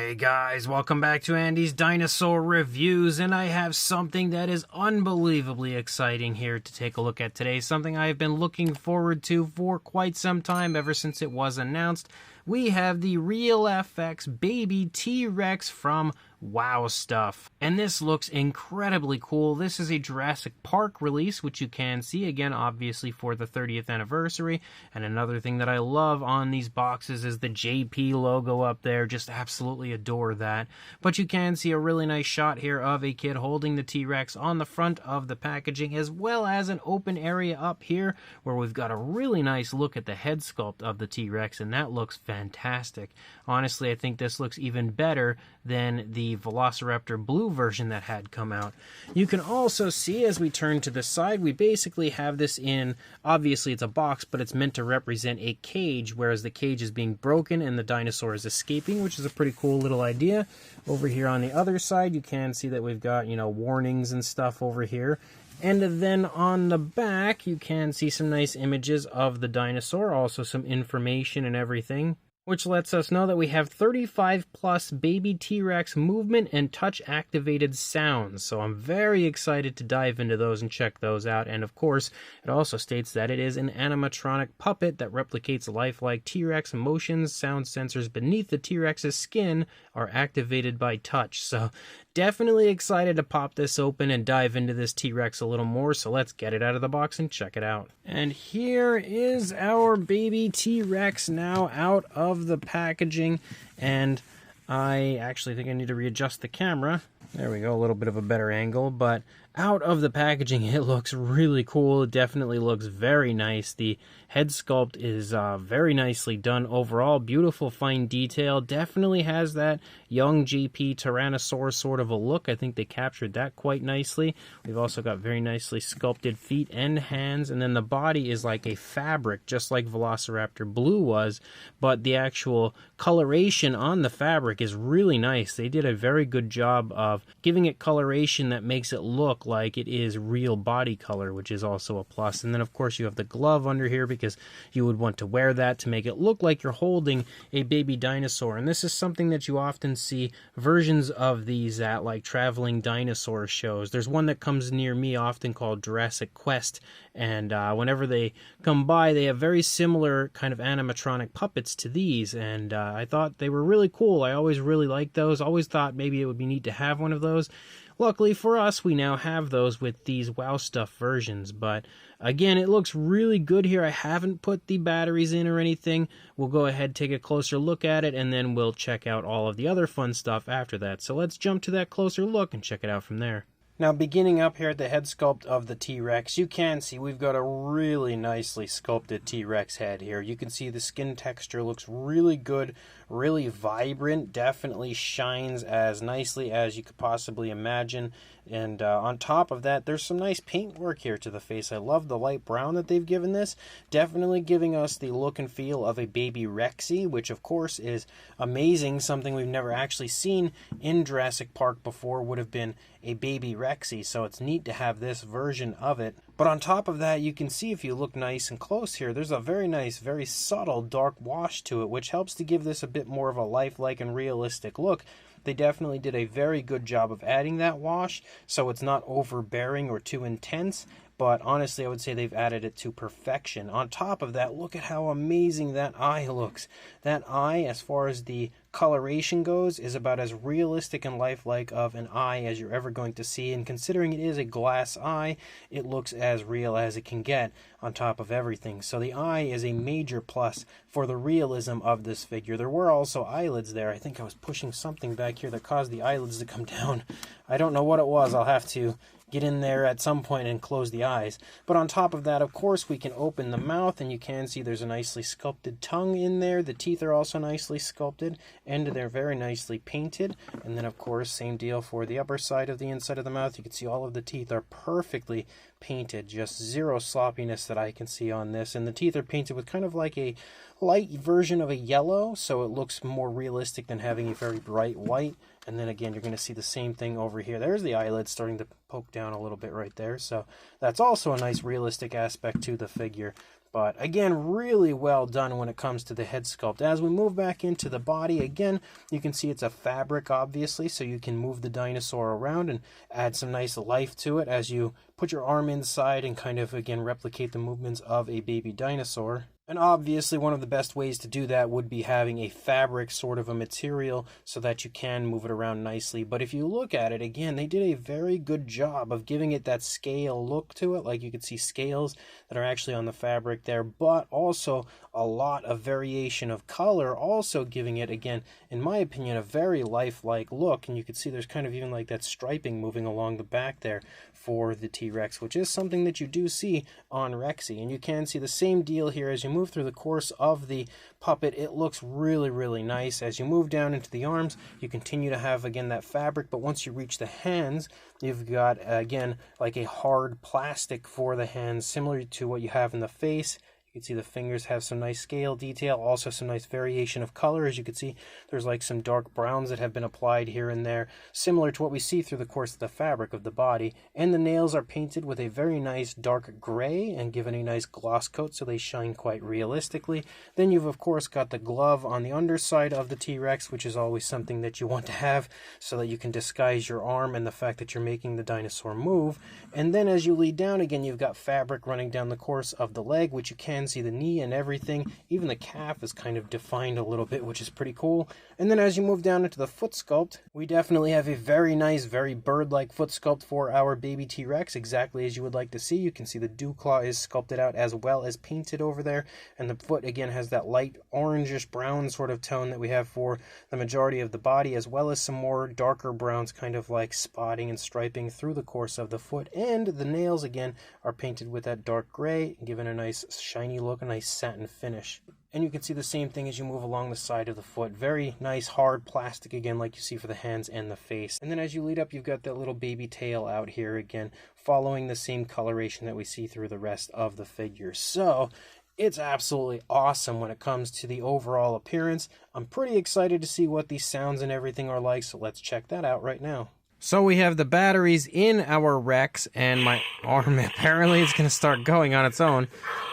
Hey guys, welcome back to Andy's Dinosaur Reviews, and I have something that is unbelievably exciting here to take a look at today. Something I have been looking forward to for quite some time, ever since it was announced. We have the Real FX Baby T-Rex from Wow Stuff. And this looks incredibly cool. This is a Jurassic Park release, which you can see, again, obviously for the 30th anniversary. And another thing that I love on these boxes is the JP logo up there. Just absolutely adore that. But you can see a really nice shot here of a kid holding the T-Rex on the front of the packaging, as well as an open area up here where we've got a really nice look at the head sculpt of the T-Rex, and that looks fantastic. Honestly, I think this looks even better than the Velociraptor blue version that had come out. You can also see, as we turn to the side, we basically have this in, obviously it's a box, but it's meant to represent a cage, whereas the cage is being broken and the dinosaur is escaping, which is a pretty cool little idea. Over here on the other side, you can see that we've got, warnings and stuff over here. And then on the back, you can see some nice images of the dinosaur, also some information and everything, which lets us know that we have 35 plus baby T-Rex movement and touch activated sounds. So I'm very excited to dive into those and check those out. And of course, it also states that it is an animatronic puppet that replicates lifelike T-Rex motions. Sound sensors beneath the T-Rex's skin are activated by touch. So definitely excited to pop this open and dive into this T-Rex a little more. So let's get it out of the box and check it out. And here is our baby T-Rex now out of the packaging, and I actually think I need to readjust the camera. There we go, a little bit of a better angle, but out of the packaging it looks really cool. It definitely looks very nice. The head sculpt is very nicely done overall. Beautiful fine detail. Definitely has that young JP Tyrannosaur sort of a look. I think they captured that quite nicely. We've also got very nicely sculpted feet and hands, and then the body is like a fabric, just like Velociraptor Blue was, but the actual coloration on the fabric is really nice. They did a very good job of giving it coloration that makes it look like it is real body color, which is also a plus. And then of course you have the glove under here because you would want to wear that to make it look like you're holding a baby dinosaur. And this is something that you often see versions of these at like traveling dinosaur shows. There's one that comes near me often called Jurassic Quest, and whenever they come by they have very similar kind of animatronic puppets to these, and I thought they were really cool. I always really liked those. Always thought maybe it would be neat to have one of those. Luckily for us, we now have those with these Wow Stuff versions, but again, it looks really good here. I haven't put the batteries in or anything. We'll go ahead, take a closer look at it, and then we'll check out all of the other fun stuff after that. So let's jump to that closer look and check it out from there. Now, beginning up here at the head sculpt of the T-Rex, you can see we've got a really nicely sculpted T-Rex head here. You can see the skin texture looks really good, really vibrant, definitely shines as nicely as you could possibly imagine. And on top of that, there's some nice paint work here to the face. I love the light brown that they've given this. Definitely giving us the look and feel of a baby Rexy, which of course is amazing. Something we've never actually seen in Jurassic Park before would have been a baby Rexy, so it's neat to have this version of it. But on top of that, you can see if you look nice and close here, there's a very nice, very subtle dark wash to it, which helps to give this a bit more of a lifelike and realistic look. They definitely did a very good job of adding that wash, so it's not overbearing or too intense, but honestly, I would say they've added it to perfection. On top of that, look at how amazing that eye looks. That eye, as far as the coloration goes, is about as realistic and lifelike of an eye as you're ever going to see, and considering it is a glass eye, it looks as real as it can get on top of everything. So the eye is a major plus for the realism of this figure. There were also eyelids there. I think I was pushing something back here that caused the eyelids to come down. I don't know what it was. I'll have to get in there at some point and close the eyes. But on top of that, of course, we can open the mouth, and you can see there's a nicely sculpted tongue in there. The teeth are also nicely sculpted, and they're very nicely painted. And then, of course, same deal for the upper side of the inside of the mouth. You can see all of the teeth are perfectly painted, just zero sloppiness that I can see on this. And the teeth are painted with kind of like a light version of a yellow, so it looks more realistic than having a very bright white. And then again, you're going to see the same thing over here. There's the eyelid starting to poke down a little bit right there. So that's also a nice realistic aspect to the figure. But again, really well done when it comes to the head sculpt. As we move back into the body, again, you can see it's a fabric, obviously, so you can move the dinosaur around and add some nice life to it as you put your arm inside and kind of, again, replicate the movements of a baby dinosaur. And obviously one of the best ways to do that would be having a fabric sort of a material so that you can move it around nicely. But if you look at it, again, they did a very good job of giving it that scale look to it. Like you could see scales that are actually on the fabric there, but also a lot of variation of color, also giving it, again, in my opinion, a very lifelike look. And you can see there's kind of even like that striping moving along the back there for the T-Rex, which is something that you do see on Rexy. And you can see the same deal here as you move through the course of the puppet. It looks really, really nice. As you move down into the arms, you continue to have, again, that fabric, but once you reach the hands, you've got, again, like a hard plastic for the hands, similar to what you have in the face. You can see the fingers have some nice scale detail, also some nice variation of color. As you can see, there's like some dark browns that have been applied here and there, similar to what we see through the course of the fabric of the body. And the nails are painted with a very nice dark gray and given a nice gloss coat so they shine quite realistically. Then you've, of course, got the glove on the underside of the T-Rex, which is always something that you want to have so that you can disguise your arm and the fact that you're making the dinosaur move. And then as you lead down, again, you've got fabric running down the course of the leg, which you can see the knee and everything. Even the calf is kind of defined a little bit, which is pretty cool. And then as you move down into the foot sculpt, we definitely have a very nice, very bird-like foot sculpt for our baby T-Rex, exactly as you would like to see. You can see the dew claw is sculpted out as well as painted over there, and the foot again has that light orangish brown sort of tone that we have for the majority of the body, as well as some more darker browns, kind of like spotting and striping through the course of the foot. And the nails again are painted with that dark gray, given a nice shiny look, a nice satin finish. And you can see the same thing as you move along the side of the foot. Very nice hard plastic again, like you see for the hands and the face. And then as you lead up, you've got that little baby tail out here again, following the same coloration that we see through the rest of the figure. So it's absolutely awesome when it comes to the overall appearance. I'm pretty excited to see what these sounds and everything are like, so let's check that out right now. So we have the batteries in our Rex, and my arm apparently is going to start going on its own.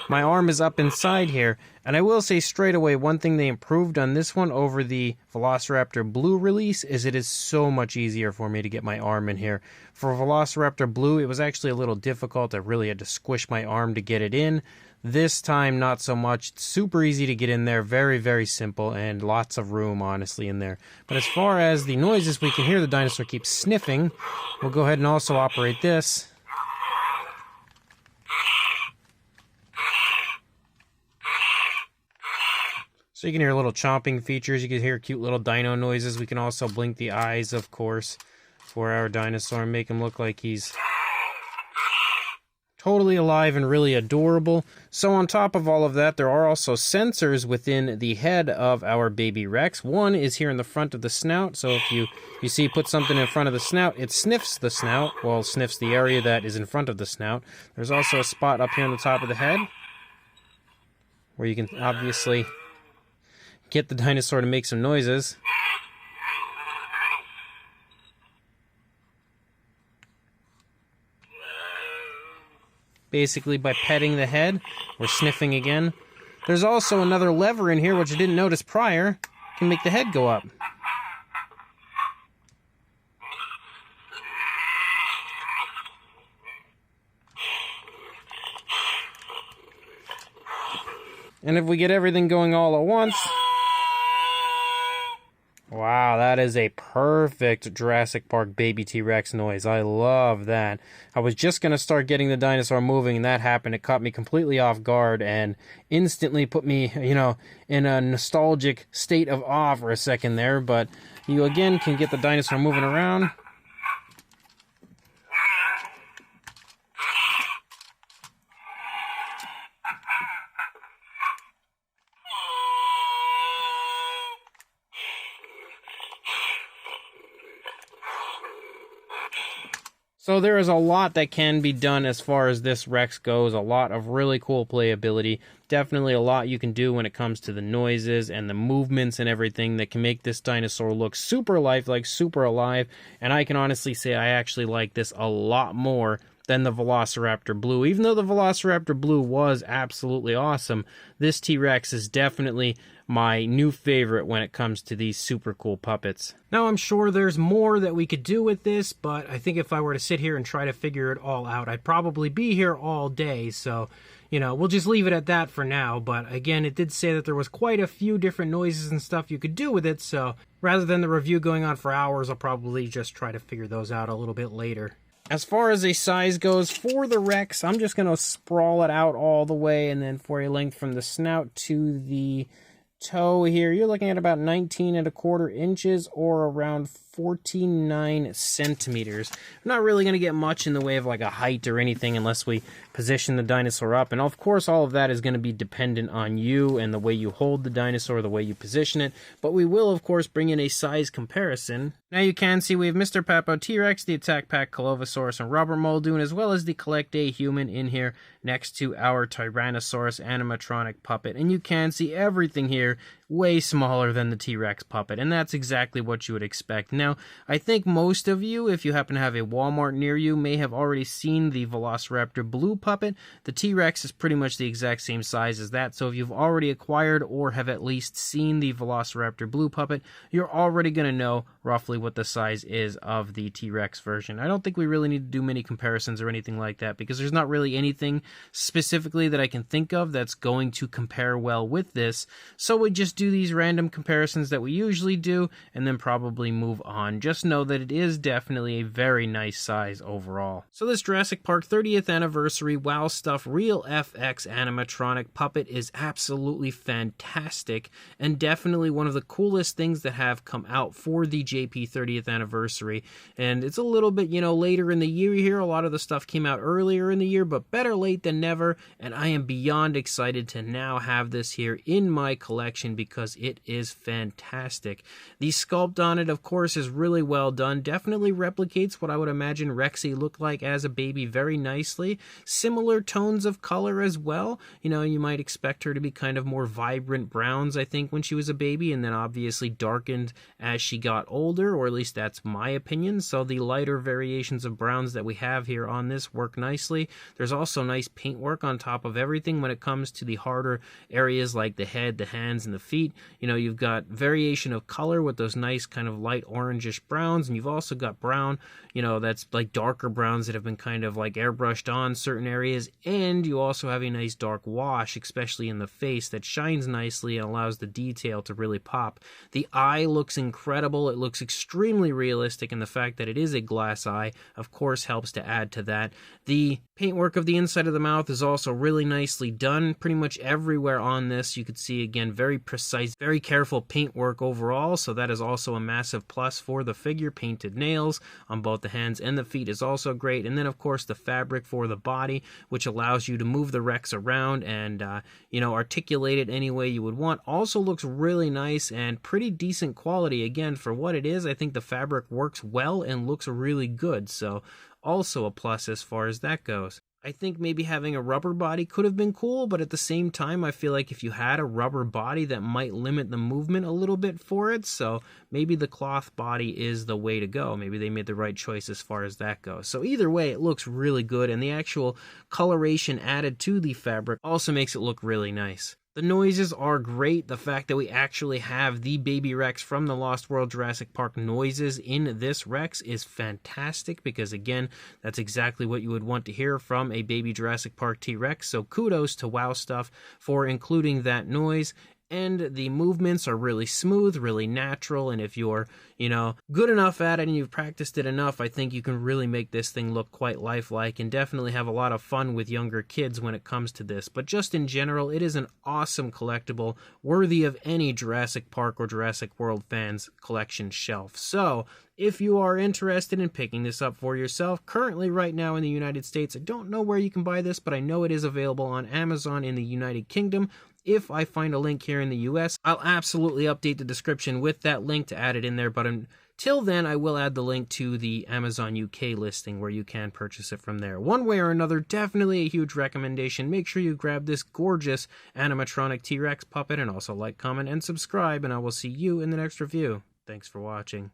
My arm is up inside here, and I will say straight away, one thing they improved on this one over the Velociraptor Blue release is it is so much easier for me to get my arm in here. For Velociraptor Blue, it was actually a little difficult. I really had to squish my arm to get it in. This time, not so much. It's super easy to get in there. Very, very simple, and lots of room, honestly, in there. But as far as the noises, we can hear the dinosaur keep sniffing. We'll go ahead and also operate this. So you can hear little chomping features. You can hear cute little dino noises. We can also blink the eyes, of course, for our dinosaur and make him look like he's totally alive and really adorable. So on top of all of that, there are also sensors within the head of our baby Rex. One is here in the front of the snout. So if you see put something in front of the snout, it sniffs the snout. Well, sniffs the area that is in front of the snout. There's also a spot up here on the top of the head where you can obviously get the dinosaur to make some noises. Basically by petting the head or sniffing again. There's also another lever in here which I didn't notice prior. Can make the head go up. And if we get everything going all at once, wow, that is a perfect Jurassic Park baby T-Rex noise. I love that. I was just going to start getting the dinosaur moving, and that happened. It caught me completely off guard and instantly put me, in a nostalgic state of awe for a second there. But you, again, can get the dinosaur moving around. So there is a lot that can be done as far as this Rex goes, a lot of really cool playability, definitely a lot you can do when it comes to the noises and the movements and everything that can make this dinosaur look super lifelike, super alive, and I can honestly say I actually like this a lot more than the Velociraptor Blue. Even though the Velociraptor Blue was absolutely awesome, this T-Rex is definitely my new favorite when it comes to these super cool puppets. Now, I'm sure there's more that we could do with this, but I think if I were to sit here and try to figure it all out, I'd probably be here all day, so we'll just leave it at that for now. But again, it did say that there was quite a few different noises and stuff you could do with it, so rather than the review going on for hours, I'll probably just try to figure those out a little bit later. As far as a size goes, for the Rex, I'm just going to sprawl it out all the way, and then for a length from the snout to the toe here, you're looking at about 19¼ inches or around 49 centimeters. We're not really going to get much in the way of like a height or anything unless we position the dinosaur up. And of course, all of that is going to be dependent on you and the way you hold the dinosaur, the way you position it. But we will, of course, bring in a size comparison. Now you can see we have Mr. Papo T-Rex, the Attack Pack Colovosaurus, and Robert Muldoon, as well as the Collect Day Human in here next to our Tyrannosaurus animatronic puppet. And you can see everything here way smaller than the T-Rex puppet, and that's exactly what you would expect. Now, I think most of you, if you happen to have a Walmart near you, may have already seen the Velociraptor Blue puppet. The T-Rex is pretty much the exact same size as that, so if you've already acquired or have at least seen the Velociraptor Blue puppet, you're already going to know roughly what the size is of the T-Rex version. I don't think we really need to do many comparisons or anything like that, because there's not really anything specifically that I can think of that's going to compare well with this, so we just do these random comparisons that we usually do, and then probably move on. Just know that it is definitely a very nice size overall. So this Jurassic Park 30th anniversary Wow Stuff Real FX animatronic puppet is absolutely fantastic, and definitely one of the coolest things that have come out for the JP 30th anniversary. And it's a little bit, later in the year here. A lot of the stuff came out earlier in the year, but better late than never, and I am beyond excited to now have this here in my collection because it is fantastic. The sculpt on it, of course, is really well done. Definitely replicates what I would imagine Rexy looked like as a baby very nicely. Similar tones of color as well. You might expect her to be kind of more vibrant browns, I think, when she was a baby, and then obviously darkened as she got older, or at least that's my opinion. So the lighter variations of browns that we have here on this work nicely. There's also nice paintwork on top of everything when it comes to the harder areas like the head, the hands, and the feet. You've got variation of color with those nice kind of light orangish browns, and you've also got brown, that's like darker browns that have been kind of like airbrushed on certain areas, and you also have a nice dark wash, especially in the face, that shines nicely and allows the detail to really pop. The eye looks incredible. It looks extremely realistic, and the fact that it is a glass eye, of course, helps to add to that. The paintwork of the inside of the mouth is also really nicely done. Pretty much everywhere on this, you could see, again, very precise, very careful paintwork overall, so that is also a massive plus for the figure. Painted nails on both the hands and the feet is also great, and then, of course, the fabric for the body, which allows you to move the Rex around and, articulate it any way you would want, also looks really nice and pretty decent quality. Again, for what it is, I think the fabric works well and looks really good, so also a plus as far as that goes. I think maybe having a rubber body could have been cool, but at the same time, I feel like if you had a rubber body, that might limit the movement a little bit for it, so maybe the cloth body is the way to go. Maybe they made the right choice as far as that goes. So either way, it looks really good, and the actual coloration added to the fabric also makes it look really nice. The noises are great. The fact that we actually have the baby Rex from the Lost World Jurassic Park noises in this Rex is fantastic because, again, that's exactly what you would want to hear from a baby Jurassic Park T-Rex. So kudos to Wow Stuff for including that noise. And the movements are really smooth, really natural, and if you're, good enough at it and you've practiced it enough, I think you can really make this thing look quite lifelike and definitely have a lot of fun with younger kids when it comes to this. But just in general, it is an awesome collectible, worthy of any Jurassic Park or Jurassic World fans' collection shelf. So, if you are interested in picking this up for yourself, currently right now in the United States, I don't know where you can buy this, but I know it is available on Amazon in the United Kingdom. If I find a link here in the US, I'll absolutely update the description with that link to add it in there, but until then, I will add the link to the Amazon UK listing where you can purchase it from there. One way or another, definitely a huge recommendation. Make sure you grab this gorgeous animatronic T-Rex puppet, and also like, comment, and subscribe, and I will see you in the next review. Thanks for watching.